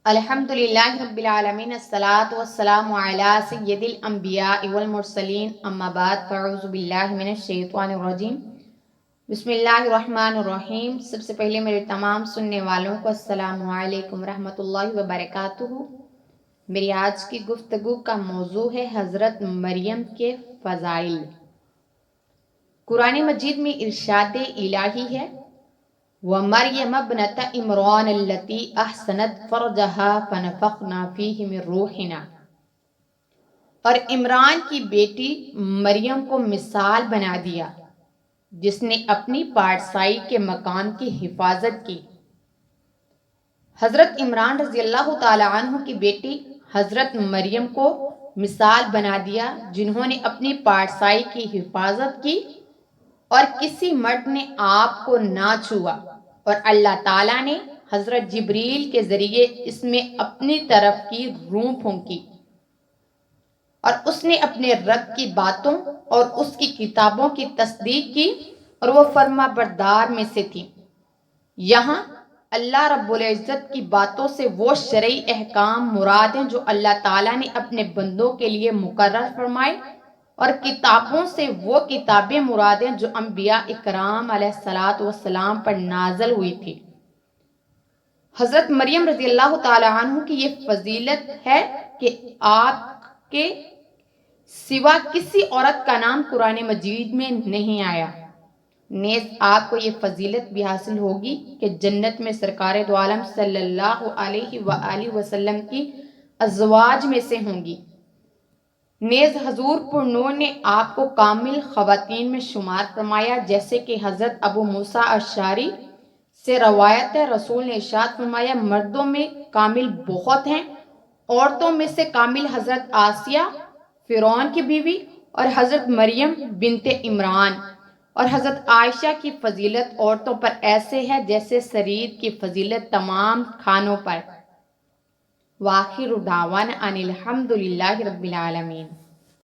الحمدللہ رب العالمین الصلاۃ والسلام علی سید الانبیاء والمرسلین اما بعد فاعوذ باللہ من الشیطان الرجیم بسم اللہ الرحمن الرحیم۔ سب سے پہلے میرے تمام سننے والوں کو السلام علیکم ورحمۃ اللہ وبرکاتہ۔ میری آج کی گفتگو کا موضوع ہے حضرت مریم کے فضائل۔ قرآن مجید میں ارشاد الہی ہے وَمَرْيَمَ ابْنَتَ عِمْرَانَ الَّتِي أَحْسَنَتْ فَرْجَهَا فَنَفَخْنَا فِيهِ مِنْ رُوحِنَا، اور عمران کی بیٹی مریم کو مثال بنا دیا جس نے اپنی پارسائی کے مکان کی حفاظت کی۔ حضرت عمران رضی اللہ تعالی عنہ کی بیٹی حضرت مریم کو مثال بنا دیا جنہوں نے اپنی پارسائی کی حفاظت کی اور کسی مرد نے آپ کو نہ چھوا، اور اللہ تعالیٰ نے حضرت جبریل کے ذریعے اس میں اپنی طرف کی روح پھونکی، اور اس نے اپنے رب کی باتوں اور اس کی کتابوں کی تصدیق کی اور وہ فرما بردار میں سے تھی۔ یہاں اللہ رب العزت کی باتوں سے وہ شرعی احکام مراد ہیں جو اللہ تعالیٰ نے اپنے بندوں کے لیے مقرر فرمائے، اور کتابوں سے وہ کتابیں مراد ہیں جو انبیاء اکرام علیہ الصلوۃ والسلام پر نازل ہوئی تھی۔ حضرت مریم رضی اللہ تعالی عنہ کی یہ فضیلت ہے کہ آپ کے سوا کسی عورت کا نام قرآن مجید میں نہیں آیا۔ نیز آپ کو یہ فضیلت بھی حاصل ہوگی کہ جنت میں سرکار دو عالم صلی اللہ علیہ وآلہ وسلم کی ازواج میں سے ہوں گی۔ نیز حضور پر نور نے آپ کو کامل خواتین میں شمار فرمایا، جیسے کہ حضرت ابو موسیٰ اشعری سے روایت ہے، رسول نے ارشاد فرمایا مردوں میں کامل بہت ہیں، عورتوں میں سے کامل حضرت آسیہ فرعون کی بیوی اور حضرت مریم بنت عمران، اور حضرت عائشہ کی فضیلت عورتوں پر ایسے ہے جیسے سرید کی فضیلت تمام کھانوں پر۔ وآخر دعوانا ان الحمد للہ رب العالمین۔